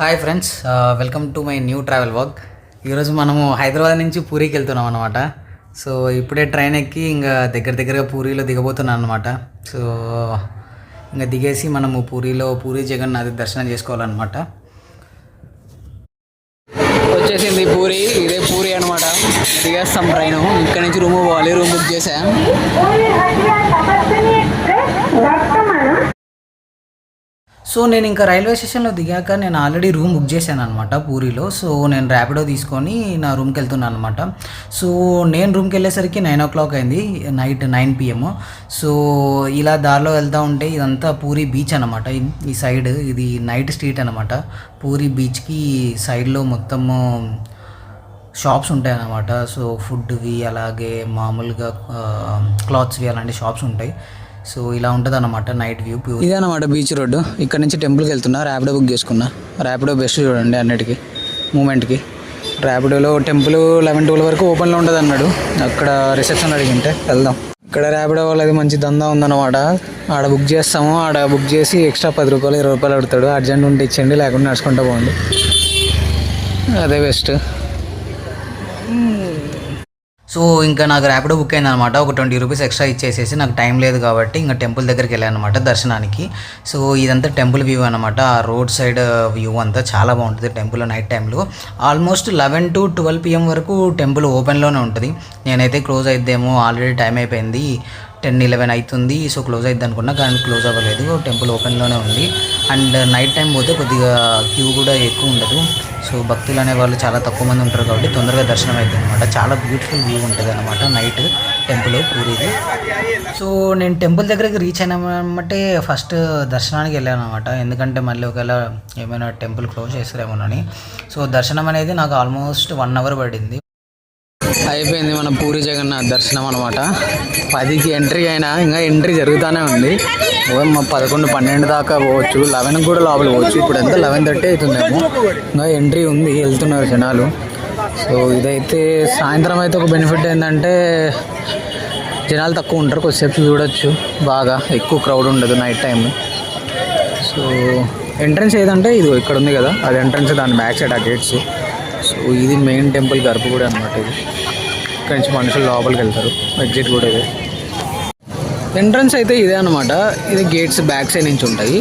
Hi friends, welcome to my new travel vlog. ఈరోజు మనము హైదరాబాద్ నుంచి పూరీకి వెళ్తున్నాం అనమాట. సో ఇప్పుడే ట్రైన్ ఎక్కి ఇంకా దగ్గరగా పూరీలో దిగబోతున్నాను అనమాట. సో ఇంకా దిగేసి మనము పూరీ జగన్నాథ్ దర్శనం చేసుకోవాలన్నమాట. వచ్చేసింది పూరి, ఇదే పూరి అనమాట. దిగేస్తాం ట్రైన్. ఇక్కడ నుంచి రూమ్ పోవాలి, రూమ్ బుక్ చేసాం. సో నేను ఇంకా రైల్వే స్టేషన్లో దిగాక నేను ఆల్రెడీ రూమ్ బుక్ చేశాను అనమాట పూరిలో. సో నేను ర్యాపిడో తీసుకొని నా రూమ్కి వెళ్తున్నాను అనమాట. సో నేను రూమ్కి వెళ్ళేసరికి 9 o'clock అయింది, నైట్ 9 PM. సో ఇలా దారిలో వెళ్తూ ఉంటే ఇదంతా పూరి బీచ్ అనమాట. ఈ సైడ్ ఇది నైట్ స్ట్రీట్ అనమాట. పూరి బీచ్కి సైడ్లో మొత్తము షాప్స్ ఉంటాయి అన్నమాట. సో ఫుడ్వి అలాగే మామూలుగా క్లాత్స్వి అలాంటి షాప్స్ ఉంటాయి. సో ఇలా ఉంటుంది అన్నమాట నైట్ వ్యూ. ఇదే అనమాట బీచ్ రోడ్డు. ఇక్కడ నుంచి టెంపుల్కి వెళ్తున్నా, ర్యాపిడో బుక్ చేసుకున్నా. ర్యాపిడో బెస్ట్ చూడండి అన్నిటికీ, మూమెంట్కి. ర్యాపిడోలో టెంపుల్ 11-12 వరకు ఓపెన్లో ఉంటుంది అన్నాడు. అక్కడ రిసెప్షన్ అడిగింటే వెళ్దాం. ఇక్కడ ర్యాపిడో వాళ్ళది మంచి దందా ఉందన్నమాట. ఆడ బుక్ చేస్తాము, ఆడ బుక్ చేసి ఎక్స్ట్రా 10 రూపాయలు 20 రూపాయలు అడుగుతాడు. అర్జెంట్ ఉంటే ఇచ్చేయండి, లేకుండా నడుచుకుంటూ పోండి. అదే బెస్ట్. సో ఇంకా నాకు ర్యాపిడో బుక్ అయిందనమాట. ఒక 20 రూపీస్ ఎక్స్ట్రా ఇచ్చేసేసి నాకు టైం లేదు కాబట్టి ఇంకా టెంపుల్ దగ్గరికి వెళ్ళాను అనమాట దర్శనానికి. సో ఇదంతా టెంపుల్ వ్యూ అనమాట. ఆ రోడ్ సైడ్ వ్యూ అంతా చాలా బాగుంటుంది టెంపుల్ నైట్ టైంలో. ఆల్మోస్ట్ 11 to 12 PM వరకు టెంపుల్ ఓపెన్లోనే ఉంటుంది. నేనైతే క్లోజ్ అయిద్దేమో, ఆల్రెడీ టైం అయిపోయింది, 10-11 అవుతుంది. సో క్లోజ్ అయిద్ది అనుకున్నా, కానీ క్లోజ్ అవ్వలేదు. టెంపుల్ ఓపెన్లోనే ఉంది. అండ్ నైట్ టైం పోతే కొద్దిగా క్యూ కూడా ఎక్కువ ఉండదు. సో భక్తులు అనేవాళ్ళు చాలా తక్కువ మంది ఉంటారు కాబట్టి తొందరగా దర్శనం అవుతుంది అనమాట. చాలా బ్యూటిఫుల్ వ్యూ ఉంటుంది అనమాట నైట్ టెంపుల్ పూరీది. సో నేను టెంపుల్ దగ్గరికి రీచ్ అయినామంటే ఫస్ట్ దర్శనానికి వెళ్ళాను అనమాట. ఎందుకంటే మళ్ళీ ఒకవేళ ఏమైనా టెంపుల్ క్లోజ్ చేస్తారేమోనని. సో దర్శనం అనేది నాకు ఆల్మోస్ట్ 1 hour పడింది. అయిపోయింది మన పూరి జగన్నాథ్ దర్శనం అనమాట. 10కి ఎంట్రీ అయినా ఇంకా ఎంట్రీ జరుగుతూనే ఉంది. 11-12 దాకా పోవచ్చు, 11 కూడా లోపల పోవచ్చు. ఇప్పుడు ఎంత 11:30 అవుతుందేమో. ఇంకా ఎంట్రీ ఉంది, వెళ్తున్నారు జనాలు. సో ఇదైతే సాయంత్రం అయితే ఒక బెనిఫిట్ ఏంటంటే జనాలు తక్కువ ఉంటారు, కొద్దిసేపు చూడొచ్చు. బాగా ఎక్కువ క్రౌడ్ ఉండదు నైట్ టైం. సో ఎంట్రన్స్ ఏదంటే ఇది ఇక్కడ ఉంది కదా, అది ఎంట్రన్స్, దాని బ్యాక్ సైడ్ ఆ గేట్స్. సో ఇది మెయిన్ టెంపుల్ గర్భగుడి అనమాట. ఇది ఇక్కడ నుంచి మనుషులు లోపలికి వెళ్తారు. ఎగ్జిట్ కూడా ఇదే. ఎంట్రన్స్ అయితే ఇదే అనమాట. ఇది గేట్స్ బ్యాక్ సైడ్ నుంచి ఉంటాయి.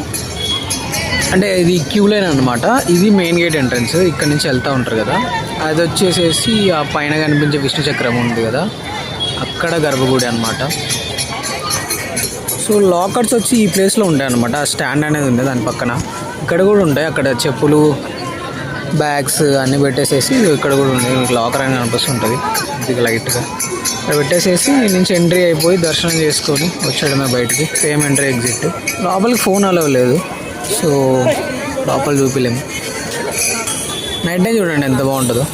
అంటే ఇది క్యూ లైన్ అనమాట. ఇది మెయిన్ గేట్ ఎంట్రన్స్. ఇక్కడ నుంచి వెళ్తూ ఉంటారు కదా. అది వచ్చేసేసి ఆ పైన కనిపించే విష్ణు చక్రం ఉంది కదా, అక్కడ గర్భగుడి అనమాట. సో లాకర్స్ వచ్చి ఈ ప్లేస్లో ఉంటాయి అనమాట. ఆ స్టాండ్ అనేది ఉంది దాని పక్కన. ఇక్కడ కూడా ఉంటాయి. అక్కడ చెప్పులు, బ్యాగ్స్ అన్నీ పెట్టేసేసి ఇక్కడ కూడా ఉంది. లాకర్ అని కనిపిస్తుంటుంది ఇది లైట్గా. ఇక్కడ పెట్టేసేసి నుంచి ఎంట్రీ అయిపోయి దర్శనం చేసుకొని వచ్చాడమే బయటికి. Same entry exit. లోపలికి ఫోన్ అలవ్ లేదు, సో లోపల చూపిలేము. నైట్ టైం చూడండి ఎంత బాగుంటుందో.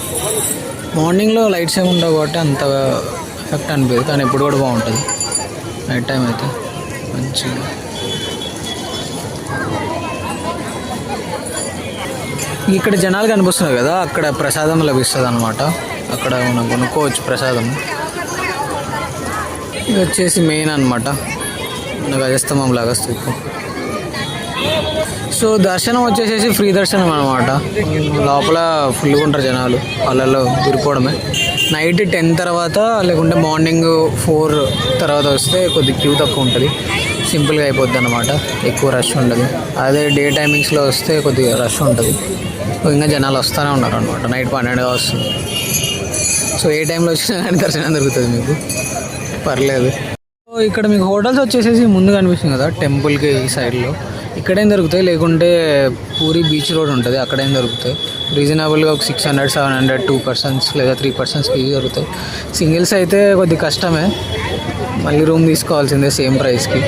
మార్నింగ్లో లైట్స్ ఏమి ఉండవు కాబట్టి అంత ఎఫెక్ట్ అనిపించదు, కానీ ఎప్పుడు కూడా బాగుంటుంది నైట్ టైం అయితే మంచిగా. ఇక్కడ జనాలు కనిపిస్తున్నారు కదా, అక్కడ ప్రసాదం లభిస్తుంది అనమాట. అక్కడ మనం కొనుక్కోవచ్చు ప్రసాదం. ఇది వచ్చేసి మెయిన్ అనమాట, గజస్తంభం లాగా స్థూపం. సో దర్శనం వచ్చేసేసి ఫ్రీ దర్శనం అనమాట. లోపల ఫుల్గా ఉంటారు జనాలు, వాళ్ళలో దూరిపోవడమే. నైట్ 10 తర్వాత లేకుంటే మార్నింగ్ 4 తర్వాత వస్తే కొద్దిగా క్యూ తక్కువ ఉంటుంది, సింపుల్గా అయిపోద్ది అనమాట. ఎక్కువ రష్ ఉండదు. అదే డే టైమింగ్స్లో వస్తే కొద్దిగా రష్ ఉంటుంది. ఇంకా జనాలు వస్తూనే ఉన్నారు అనమాట. నైట్ 12 వస్తుంది. సో ఏ టైంలో వచ్చినా కానీ దర్శనం దొరుకుతుంది మీకు, పర్లేదు. సో ఇక్కడ మీకు హోటల్స్ వచ్చేసేసి ముందు కనిపిస్తుంది కదా టెంపుల్కి ఈ సైడ్లో, ఇక్కడేం దొరుకుతాయి. లేకుంటే పూరి బీచ్ రోడ్ ఉంటుంది, అక్కడేం దొరుకుతాయి. రీజనబుల్గా ఒక 600-700 2 persons లేదా 3 personsకి దొరుకుతాయి. సింగిల్స్ అయితే కొద్ది కష్టమే, మళ్ళీ రూమ్ తీసుకోవాల్సిందే సేమ్ ప్రైస్కి.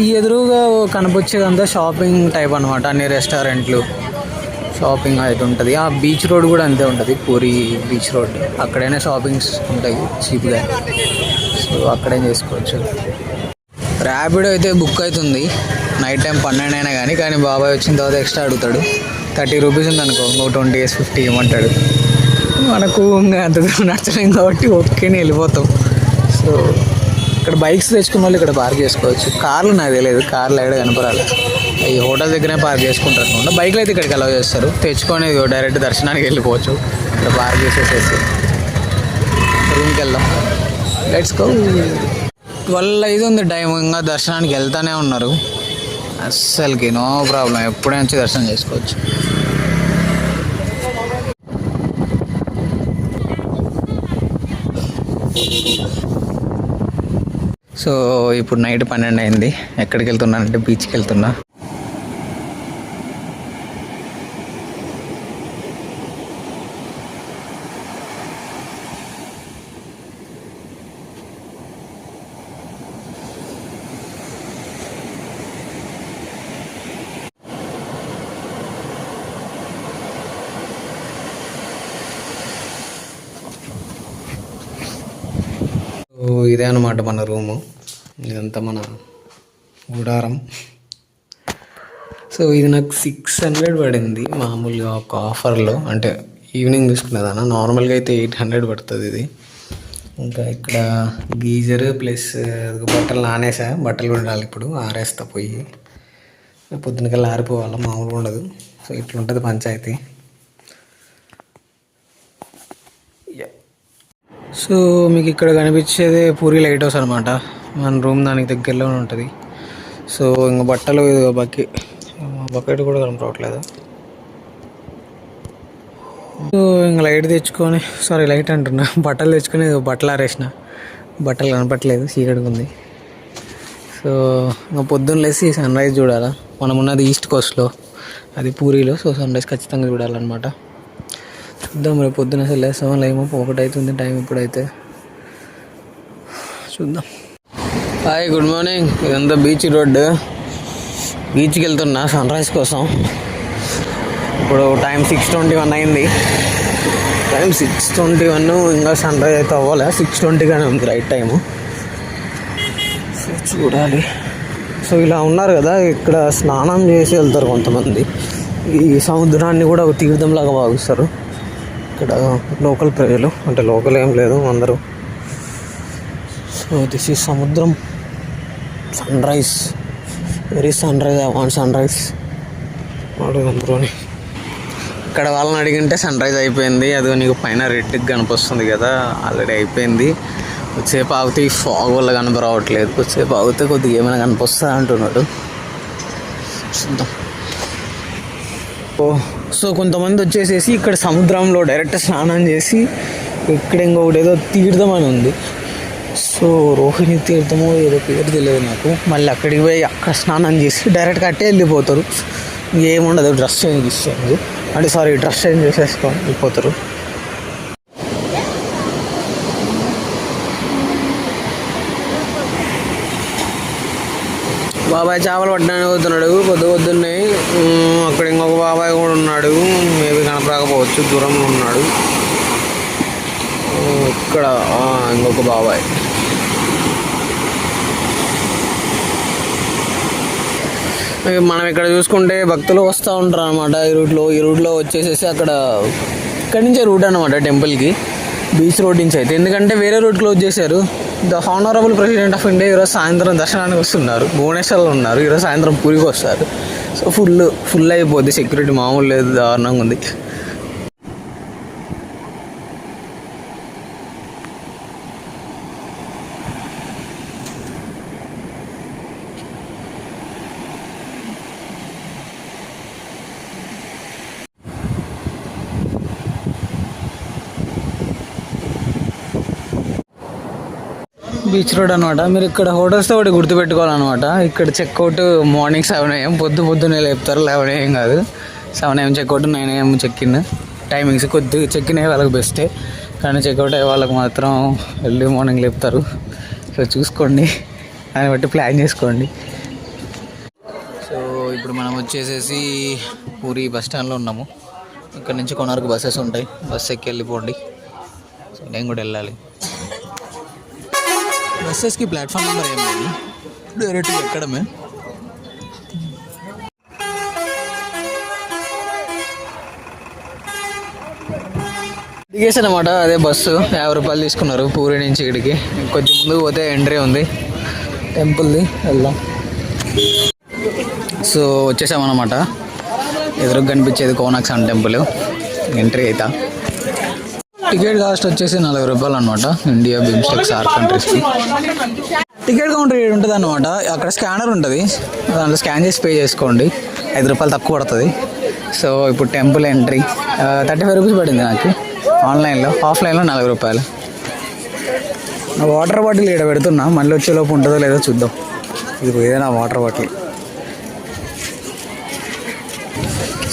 ఈ ఎదురుగా కనిపించేదంతా షాపింగ్ టైప్ అనమాట. అన్ని రెస్టారెంట్లు, షాపింగ్ అయితే ఉంటుంది. ఆ బీచ్ రోడ్ కూడా అంతే ఉంటుంది, పూరి బీచ్ రోడ్. అక్కడైనా షాపింగ్స్ ఉంటాయి చీప్గా, సో అక్కడేం చేసుకోవచ్చు. ర్యాపిడో అయితే బుక్ అవుతుంది నైట్ టైం 12 అయినా కానీ బాబాయ్ వచ్చిన తర్వాత ఎక్స్ట్రా అడుగుతాడు. 30 రూపీస్ ఉంది అనుకో, ఇంకో 20-50 ఇవ్వమంటాడు. మనకు ఇంకా అంత దూరం నచ్చలేం కాబట్టి ఓకేని వెళ్ళిపోతాం. సో ఇక్కడ బైక్స్ తెచ్చుకున్న వాళ్ళు ఇక్కడ పార్క్ చేసుకోవచ్చు. కార్లు నాకు తెలియదు, కార్లు ఎక్కడ కనపరాలి. ఈ హోటల్ దగ్గరే పార్క్ చేసుకుంటారు అనుకుంటా. బైక్లు అయితే ఇక్కడికి అలౌ చేస్తారు. తెచ్చుకొని డైరెక్ట్ దర్శనానికి వెళ్ళిపోవచ్చు. ఇక్కడ పార్క్ చేసేసేసి రూమ్కి వెళ్దాం. Let's go. 12 ఉంది టైం, ఇంకా దర్శనానికి వెళ్తానే ఉన్నారు. అస్సలకి నో ప్రాబ్లం, ఎప్పుడే నుంచి దర్శనం చేసుకోవచ్చు. సో ఇప్పుడు నైట్ 12 అయింది. ఎక్కడికి వెళ్తున్నానంటే బీచ్కి వెళ్తున్నా. ఇదే అనమాట మన రూము. ఇదంతా మన గుడారం. సో ఇది నాకు 600 పడింది మామూలుగా ఒక ఆఫర్లో, అంటే ఈవినింగ్ తీసుకునేదానా. నార్మల్గా అయితే 800 పడుతుంది ఇది. ఇంకా ఇక్కడ గీజర్ ప్లస్ బట్టలు నానేసా, బట్టలు ఉండాలి. ఇప్పుడు ఆరేస్తా పోయి, పొద్దునకల్లా ఆరిపోవాలి, మామూలుగా ఉండదు. సో ఇట్లుంటుంది పంచాయతీ. సో మీకు ఇక్కడ కనిపించేది పూరి లైట్ హౌస్ అనమాట. మన రూమ్ దానికి దగ్గరలోనే ఉంటుంది. సో ఇంకా బట్టలు బకెట్ కూడా కనపడట్లేదు. సో ఇంకా లైట్ తెచ్చుకొని, లైట్ అంటున్నా, బట్టలు తెచ్చుకొని బట్టలు ఆరేసిన. బట్టలు కనపట్లేదు, చీకటిగా ఉంది. సో ఇంకా పొద్దున్న లేసి సన్ రైజ్ చూడాలా. మనం ఉన్నది ఈస్ట్ కోస్ట్లో, అది పూరిలో. సో సన్ రైజ్ ఖచ్చితంగా చూడాలన్నమాట. చూద్దాం మరి పొద్దున అసలు లేస్తామో లేమో. 1 అవుతుంది టైం ఇప్పుడైతే. చూద్దాం. Hi, good morning. ఇదంతా బీచ్ రోడ్డు. బీచ్కి వెళ్తున్నా సన్ రైజ్ కోసం. ఇప్పుడు టైం 6:21 అయింది. టైం 6:21, ఇంకా సన్ రైజ్ అయితే అవ్వాలి. 6:20గానే ఉంది రైట్ టైము. సో చూడాలి. సో ఇలా ఉన్నారు కదా, ఇక్కడ స్నానం చేసి వెళ్తారు కొంతమంది. ఈ సముద్రాన్ని కూడా ఒక తీర్థంలాగా భావిస్తారు ఇక్కడ లోకల్ ప్రజలు. అంటే లోకల్ ఏం లేదు, అందరూ. సో దిస్ ఈజ్ సముద్రం. Sunrise, very sunrise. I want sunrise. అందరూని ఇక్కడ వాళ్ళని అడిగింటే సన్ రైజ్ అయిపోయింది, అదో నీకు పైన రెడ్కి కనిపిస్తుంది కదా, ఆల్రెడీ అయిపోయింది. కొద్దిసేపు ఆగితే ఈ ఫాగ్ వల్ల కనపరావట్లేదు, కొద్దిసేపు ఆగితే కొద్దిగా ఏమైనా కనిపిస్తా అంటున్నాడు. చూద్దాం. సో కొంతమంది వచ్చేసేసి ఇక్కడ సముద్రంలో డైరెక్ట్ స్నానం చేసి, ఇక్కడ ఇంకొకటి ఏదో తీర్థం అని ఉంది. సో రోహిణి తీర్థమో ఏదో పేరు తెలియదు నాకు. మళ్ళీ అక్కడికి పోయి అక్కడ స్నానం చేసి డైరెక్ట్గా అట్టే వెళ్ళిపోతారు. ఏముండదు, డ్రెస్ చేంజ్ డ్రెస్ చేంజ్ చేసేసుకొని వెళ్ళిపోతారు. బాబాయ్ చేపలు పట్టడానికి పోతున్నాడు పొద్దున్నే. అక్కడ ఇంకొక బాబాయ్ కూడా ఉన్నాడు, మేబీ కనపడకపోవచ్చు, దూరంలో ఉన్నాడు. ఇక్కడ ఇంకొక బాబాయ్. మనం ఇక్కడ చూసుకుంటే భక్తులు వస్తూ ఉంటారు అనమాట ఈ రూట్లో వచ్చేసేసి అక్కడ ఇక్కడి నుంచే రూట్ అనమాట టెంపుల్కి, బీచ్ రోడ్ నుంచి అయితే. ఎందుకంటే వేరే రూట్ క్లోజ్ చేశారు. The honourable president of India ఈరోజు సాయంత్రం దర్శనానికి వస్తున్నారు. భువనేశ్వర్లో ఉన్నారు, ఈరోజు సాయంత్రం పూరికి వస్తారు. సో ఫుల్ అయిపోద్ది. సెక్యూరిటీ మామూలు లేదు, దారుణంగా ఉంది. బీచ్ రోడ్ అనమాట. మీరు ఇక్కడ హోటల్స్తో ఒకటి గుర్తుపెట్టుకోవాలన్నమాట. ఇక్కడ చెక్అవుట్ మార్నింగ్ 7 AM, పొద్దున్నే లేపుతారు. 11 AM కాదు, 7 AM checkout, 9 AM check in timings. కొద్దిగా చెక్ఇన్ అయ్యే వాళ్ళకి బెస్టే, కానీ చెక్అవుట్ అయ్యే వాళ్ళకి మాత్రం ఎర్లీ మార్నింగ్ లేపుతారు. సో చూసుకోండి, దాన్ని బట్టి ప్లాన్ చేసుకోండి. సో ఇప్పుడు మనం వచ్చేసేసి పూరి బస్ స్టాండ్లో ఉన్నాము. ఇక్కడ నుంచి కొనార్కు బస్సెస్ ఉంటాయి, బస్సు ఎక్కి వెళ్ళిపోండి. సో నేను కూడా వెళ్ళాలి. బస్సెస్కి ప్లాట్ఫామ్ నెంబర్ ఏం లేదు, డైరెక్ట్గా ఎక్కడమే. దిగేసాను అనమాట. అదే బస్సు 50 రూపాయలు తీసుకున్నారు పూరి నుంచి ఇక్కడికి. కొంచెం ముందుకు పోతే ఎంట్రీ ఉంది టెంపుల్ది, వెళ్దాం. సో వచ్చేసామన్నమాట. ఎదురుగా కనిపించేది కోనార్క్ సన్ టెంపుల్. ఎంట్రీ అవుతా. టికెట్ కాస్ట్ వచ్చేసి 40 రూపాయలు అనమాట. ఇండియా బిమ్స్టెక్ సార్క్ కంట్రీస్కి టికెట్ కౌంటర్ ఉంటుంది అనమాట. అక్కడ స్కానర్ ఉంటుంది, దాంట్లో స్కాన్ చేసి పే చేసుకోండి. 5 రూపాయలు తక్కువ పడుతుంది. సో ఇప్పుడు టెంపుల్ ఎంట్రీ 35 రూపీస్ పడింది నాకు ఆన్లైన్లో. ఆఫ్లైన్లో 40 రూపాయలు. నా వాటర్ బాటిల్ ఇక్కడ పెడుతున్నా, మళ్ళీ వచ్చేలోపు ఉంటుందో లేదో చూద్దాం. ఇది ఇదే నా వాటర్ బాటిల్.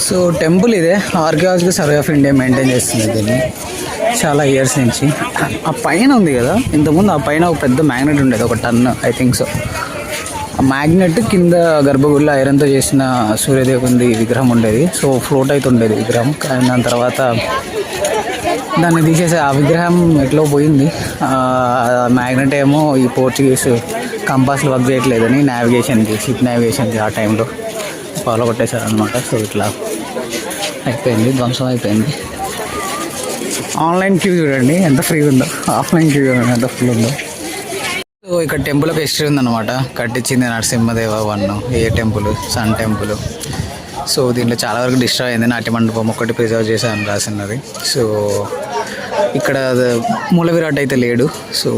సో టెంపుల్ ఇదే. Archaeological survey of India maintain చేస్తుంది దీన్ని చాలా ఇయర్స్ నుంచి. ఆ పైన ఉంది కదా, ఇంతకుముందు ఆ పైన ఒక పెద్ద మ్యాగ్నెట్ ఉండేది, 1 టన్ ఐ థింక్ సో. ఆ మ్యాగ్నెట్ కింద గర్భగుడిలో ఐరన్తో చేసిన సూర్యదేవుని విగ్రహం ఉండేది. సో ఫ్లోట్ అవుతుండేది విగ్రహం. కానీ దాని తర్వాత దాన్ని తీసేసి ఆ విగ్రహం ఎట్లో పోయింది. మ్యాగ్నెట్ ఏమో ఈ పోర్చుగీస్ కంపాస్లు వర్క్ చేయట్లేదని నావిగేషన్కి, షిప్ నావిగేషన్కి ఆ టైంలో ఫాలో కొట్టేశారు అనమాట. సో ఇట్లా అయిపోయింది, ధ్వంసం అయిపోయింది. ఆన్లైన్ క్యూ చూడండి ఎంత ఫ్రీ ఉందో, ఆఫ్లైన్ క్యూ చూడండి ఎంత ఫుల్ ఉందో. సో ఇక్కడ టెంపుల్ ఒక హిస్టరీ ఉందన్నమాట. కట్టించింది నరసింహదేవ 1 ఏ టెంపుల్, సన్ టెంపుల్. సో దీంట్లో చాలా వరకు డిస్ట్రాయ్ అయింది. నాట్య మండపం ఒకటి ప్రిజర్వ్ చేశాను రాసినది. సో ఇక్కడ మూల విరాట్ అయితే లేడు. సో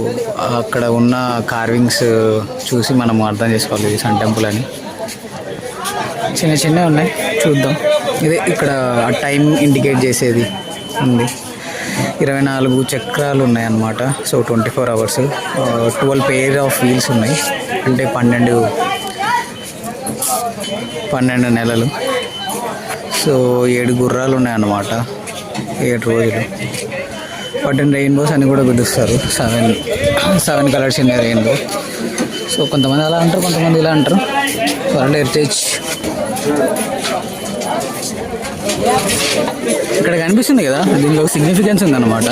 అక్కడ ఉన్న కార్వింగ్స్ చూసి మనం అర్థం చేసుకోవాలి ఇది సన్ టెంపుల్ అని. చిన్న చిన్నవి ఉన్నాయి, చూద్దాం. ఇదే ఇక్కడ టైం ఇండికేట్ చేసేది ఉంది. 24 చక్రాలు ఉన్నాయి అన్నమాట. So 24 hours, 12 pair of wheels ఉన్నాయి. అంటే 12 నెలలు. సో 7 గుర్రాలు ఉన్నాయి అన్నమాట. 7 రోజులు. వాటిని రెయిన్బోస్ అని కూడా పిలుస్తారు. 7 కలర్స్ ఉన్నాయి రెయిన్బో. సో కొంతమంది అలా అంటారు, కొంతమంది ఇలా అంటారు. World heritage. ఇక్కడ కనిపిస్తుంది కదా, దీనిలో సిగ్నిఫికెన్స్ ఉందన్నమాట.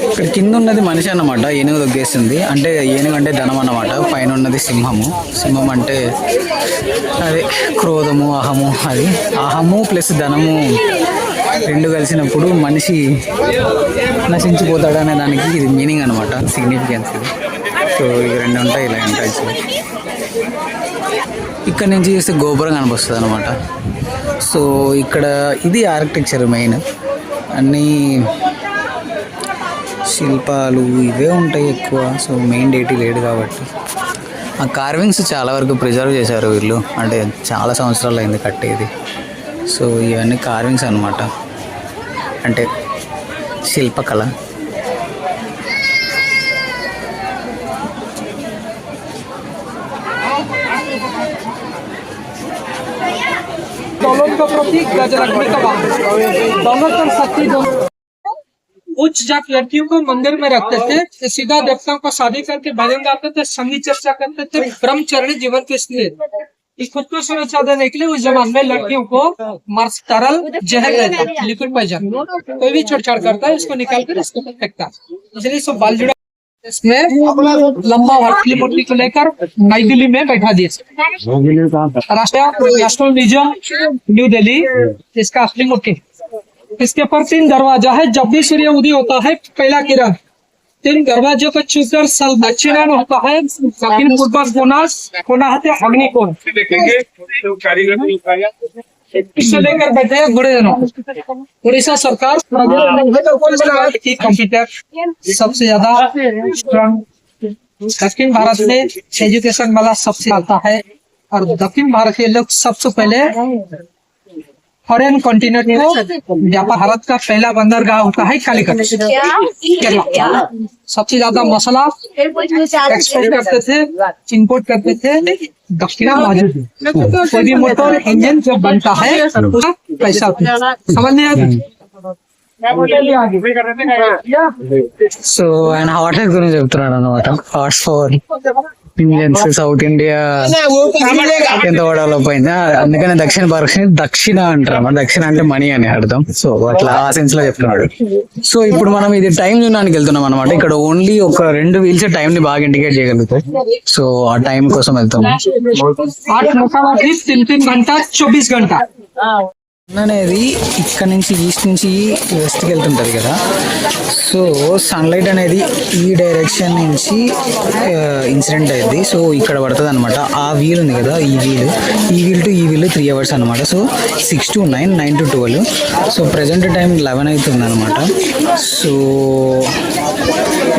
ఇక్కడ కింద ఉన్నది మనిషి అన్నమాట, ఏనుగు దొగ్గేస్తుంది. అంటే ఏనుగు అంటే ధనం అన్నమాట. పైన ఉన్నది సింహము. సింహం అంటే అదే క్రోధము, అహము. అది అహము ప్లస్ ధనము 2 కలిసినప్పుడు మనిషి నశించిపోతాడు అనే దానికి ఇది మీనింగ్ అనమాట, సిగ్నిఫికెన్స్ ఇది. సో ఇవి 2 ఉంటాయి, ఇలా ఉంటాయి. ఇక్కడ నుంచి చూస్తే గోపురం కనిపిస్తుంది అనమాట. సో ఇక్కడ ఇది ఆర్కిటెక్చర్ మెయిన్. అన్నీ శిల్పాలు ఇవే ఉంటాయి ఎక్కువ. సో మెయిన్ డేటీ లేడు కాబట్టి ఆ కార్వింగ్స్ చాలా వరకు ప్రిజర్వ్ చేశారు వీళ్ళు. అంటే చాలా సంవత్సరాలు అయింది కట్టేది. సో ఇవన్నీ కార్వింగ్స్ అనమాట, అంటే శిల్పకళ. का प्रतीक गज रखने का बात। दौलत और शक्ति दोनों। उच्च जात लड़कियों को मंदिर में रखते थे, सीधा देवताओं को शादी करके भजन गाते थे, संगीत चर्चा करते थे, ब्रह्मचर्य जीवन के लिए खुद को सुरक्षा देने के लिए उस जमाने में लड़कियों को मर्स तरल जहर रहता, लिक्विड पॉइजन। कोई भी छेड़छाड़ करता है उसको निकाल कर इसको फेंकता, इसलिए सब बाल जुड़ा। इसमें लंबा भर्ती मूर्ति को लेकर नई दिल्ली में बैठा दिया। नेशनल म्यूजियम न्यू दिल्ली इसका असली मूर्ति। इसके ऊपर 3 दरवाजा है। जब भी सूर्य उदय होता है पहला किरण 3 दरवाजों को छूकर सल दक्षिणा में होता है। दक्षिण पूर्व कोना है अग्निकोण। इससे लेकर बैठे हैं गुड़ेजनों। उड़ीसा सरकार की कंप्यूटर सबसे ज्यादा दक्षिण भारत में एजुकेशन वाला सबसे आता है। और दक्षिण भारत के लोग सबसे पहले फॉरेन कॉन्टिनेंट को व्यापार, भारत का पहला बंदरगाह होता है कालीकट केरला। सबसे ज्यादा मसाला एक्सपोर्ट करते थे, इंपोर्ट करते थे दक्षिण भारत। कोई भी मोटर इंजन जो बनता है पैसा समझ नहीं आता। సో ఆయన హార్ట్స్ గురించి చెప్తున్నాడు అనమాట. Hearts for Indians south India ఎంత డెవలప్ అయింది, అందుకని దక్షిణ అంటారు అన్నమాట. దక్షిణ అంటే మనీ అని అర్థం. సో అట్లా ఆ సెన్స్ లో చెప్తున్నాడు. సో ఇప్పుడు మనం ఇది టైం చూడడానికి వెళ్తున్నాం అనమాట. ఇక్కడ ఓన్లీ ఒక 2 వీల్స్ టైం ని బాగా ఇండికేట్ చేయగలుగుతాయి. సో ఆ టైం కోసం వెళ్తాం. 3 घंटा 24 घंटा అనేది ఇక్కడ నుంచి ఈస్ట్ నుంచి వెస్ట్కి వెళ్తుంటుంది కదా. సో సన్లైట్ అనేది ఈ డైరెక్షన్ నుంచి ఇన్సిడెంట్ అయింది. సో ఇక్కడ పడుతుంది అనమాట. ఆ వీల్ ఉంది కదా, ఈ వీల్ టు ఈ వీల్ 3 hours అనమాట. So 6 to 9, 9 to 12. So present time 11 అవుతుంది అనమాట. సో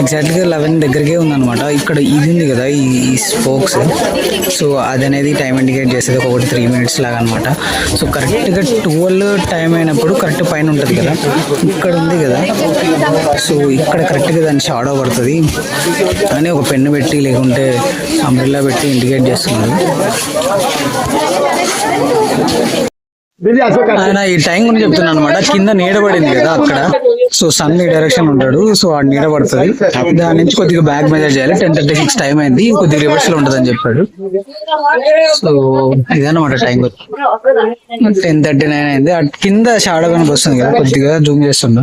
ఎగ్జాక్ట్గా 11 దగ్గరకే ఉందన్నమాట. ఇక్కడ ఇది ఉంది కదా, ఈ స్పోక్స్. సో అది అనేది టైం ఇండికేట్ చేసేది ఒకటి 3 minutes లాగా అనమాట. సో కరెక్ట్గా 12 టైం అయినప్పుడు కరెక్ట్ పైన ఉంటుంది కదా, ఇక్కడ ఉంది కదా. సో ఇక్కడ కరెక్ట్గా దాన్ని షాడో పడుతుంది అని ఒక పెన్ను పెట్టి లేకుంటే అంబ్రెల్లా పెట్టి ఇండికేట్ చేస్తున్నారు. ఆయన ఈ టైం గురించి చెప్తున్నాను అనమాట. కింద నీడ పడింది కదా అక్కడ. సో సన్ ఈ డైరెక్షన్ ఉంటాడు. సో ఆ నీడ పడుతుంది. దాని నుంచి కొద్దిగా బ్యాక్ మెజర్ చేయాలి. 10:36 టైం అయింది, కొద్దిగా రివర్స్ లో ఉంటుంది అని చెప్పాడు. సో ఇదన్నమాట టైం 10:39 అయింది. కింద షాడో కనుక వస్తుంది కదా, కొద్దిగా జూమ్ చేస్తుండ.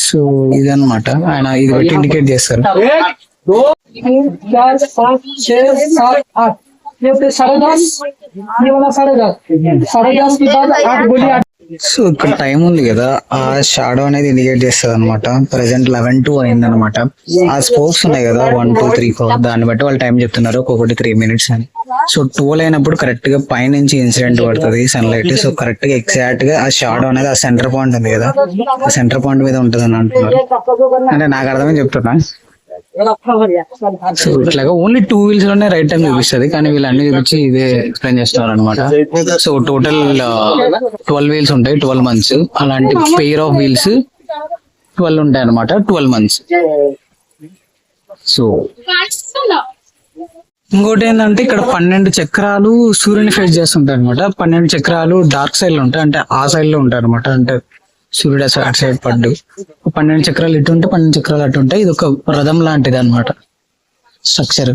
సో ఇదన్నమాట ఆయన ఇది పెట్టి ఇండికేట్ చేస్తారు. 2, 3, 4, 5, 6, 7, 8. ये 10:30, ये वाला 10:30, 10:30 के बाद 8 गोली 8. సో ఇక్కడ టైం ఉంది కదా, ఆ షాడో అనేది ఇండికేట్ చేస్తుంది అనమాట. ప్రెసెంట్ 11:02 అయింది అనమాట. ఆ స్పోక్స్ ఉన్నాయి కదా 1, 2, 3, 4, దాన్ని బట్టి వాళ్ళు టైం చెప్తున్నారు ఒక్కొక్కటి 3 minutes అని. సో 12 అయినప్పుడు కరెక్ట్ గా పైనుంచి ఇన్సిడెంట్ పడుతుంది సన్లైట్. సో కరెక్ట్ గా ఎగ్జాక్ట్ గా ఆ షాడో అనేది ఆ సెంటర్ పాయింట్ ఉంది కదా, ఆ సెంటర్ పాయింట్ మీద ఉంటుంది అని అంటున్నారు. అంటే నాకు అర్థమని చెప్తున్నా. సో ఇట్లాగా ఓన్లీ 2 wheels లోనే రైట్ టైం చూపిస్తుంది, కానీ వీళ్ళు అన్ని చూపించి ఇదే ఎక్స్ప్లెయిన్ చేస్తున్నారు అనమాట. సో టోటల్ 12 wheels ఉంటాయి, 12 months. అలాంటి పెయిర్ ఆఫ్ వీల్స్ 12 ఉంటాయి అనమాట, 12 months. సో ఇంకోటి ఏంటంటే ఇక్కడ 12 చక్రాలు సూర్యుని ఫేస్ చేస్తుంటాయి అనమాట. 12 చక్రాలు డార్క్ సైడ్ లో ఉంటాయి, అంటే ఆ సైడ్ లో ఉంటాయి అనమాట. అంటే సూర్యుడు అటు సైడ్ పడ్డు. 12 చక్రాలు ఇటు ఉంటాయి, 12 చక్రాలు అటు ఉంటాయి. ఇది ఒక రథం లాంటిది అనమాట స్ట్రక్చర్.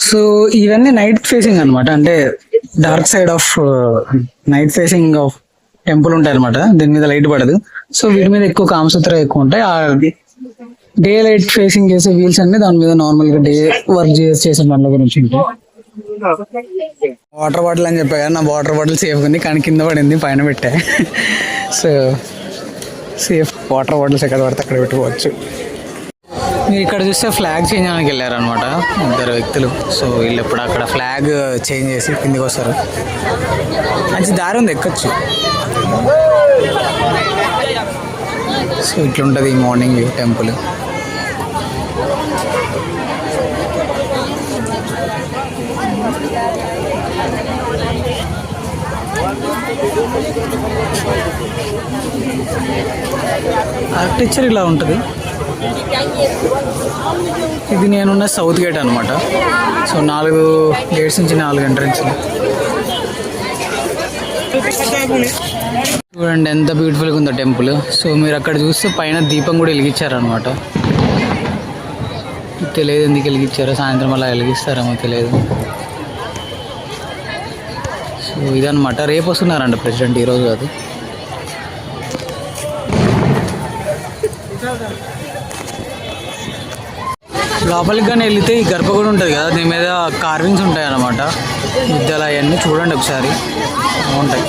సో ఇవన్నీ నైట్ ఫేసింగ్ అనమాట, అంటే dark side of night facing of temple ఉంటాయి అనమాట. దీని మీద లైట్ పడదు. సో వీటి మీద ఎక్కువ కామసూత్ర ఎక్కువ ఉంటాయి. ఆ డే లైట్ ఫేసింగ్ చేసే వీల్స్ అన్ని దాని మీద నార్మల్ గా డే వర్క్ చేసే బండ్ల గురించి ఉంటాయి. వాటర్ బాటిల్ అని చెప్పా కదా, నా వాటర్ బాటిల్ సేఫ్ ఉంది, కానీ కింద పడింది, పైన పెట్టా. సో సేఫ్ వాటర్ బాటిల్స్ ఎక్కడ పడితే అక్కడ పెట్టుకోవచ్చు. మీరు ఇక్కడ చూస్తే ఫ్లాగ్ చేంజ్ చేయడానికి వెళ్ళారనమాట 2 వ్యక్తులు. సో వీళ్ళు ఎప్పుడు అక్కడ ఫ్లాగ్ చేంజ్ చేసి కిందికి వస్తారు. మంచి దారి ఉంది, ఎక్కొచ్చు. సో ఇట్లుంటుంది ఈ మార్నింగ్ వ్యూ టెంపుల్. ఆర్కిటెక్చర్ ఇలా ఉంటుంది. ఇది నేనున్న సౌత్ గేట్ అనమాట. సో 4 గేట్స్ నుంచి 4 ఎంట్రన్స్లు. చూడండి ఎంత బ్యూటిఫుల్గా ఉందో టెంపుల్. సో మీరు అక్కడ చూస్తే పైన దీపం కూడా వెలిగించారనమాట. తెలియదు ఎందుకు వెలిగించారో, సాయంత్రం అలా వెలిగిస్తారేమో తెలియదు. సో ఇదనమాట. రేపు వస్తున్నారంట ప్రెసిడెంట్, ఈరోజు కాదు. లోపలికి కానీ వెళితే ఈ గర్భగుడి ఉంటుంది కదా, దీని మీద కార్వింగ్స్ ఉంటాయి అన్నమాట. విద్యలు అవన్నీ చూడండి ఒకసారి, బాగుంటాయి.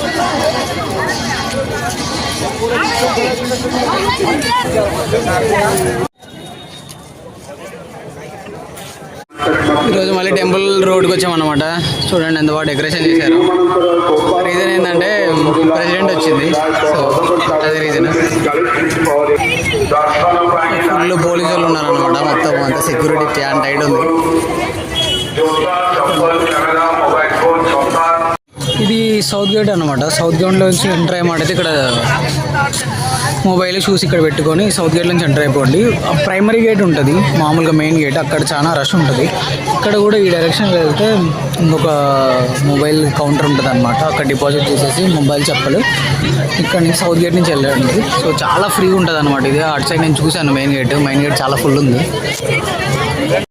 ఈరోజు మళ్ళీ టెంపుల్ రోడ్కి వచ్చామన్నమాట. చూడండి ఎంత బాగా డెకరేషన్ చేశారు. రీజన్ ఏంటంటే ప్రెసిడెంట్ వచ్చింది, సో అదే రీజన్. ఫుల్ పోలీసు వాళ్ళు ఉన్నారనమాట. మొత్తం అంతా సెక్యూరిటీ ప్యాన్ టైట్ ఉంది. ఇది సౌత్ గేట్ అనమాట. సౌత్ గేట్లో నుంచి ఎంటర్ అయ్యమాట. ఇక్కడ మొబైల్ షూస్ ఇక్కడ పెట్టుకొని సౌత్ గేట్ నుంచి ఎంటర్ అయిపోండి. ప్రైమరీ గేట్ ఉంటుంది, మామూలుగా మెయిన్ గేట్. అక్కడ చాలా రష్ ఉంటుంది. ఇక్కడ కూడా ఈ డైరెక్షన్ వెళ్తే ఇంకొక మొబైల్ కౌంటర్ ఉంటుంది అనమాట. అక్కడ డిపాజిట్ చేసేసి మొబైల్ చెప్పలు ఇక్కడ నుంచి సౌత్ గేట్ నుంచి వెళ్ళండి. సో చాలా ఫ్రీగా ఉంటుంది అనమాట ఇది. అటు సైడ్ నేను చూశాను మెయిన్ గేట్ చాలా ఫుల్ ఉంది.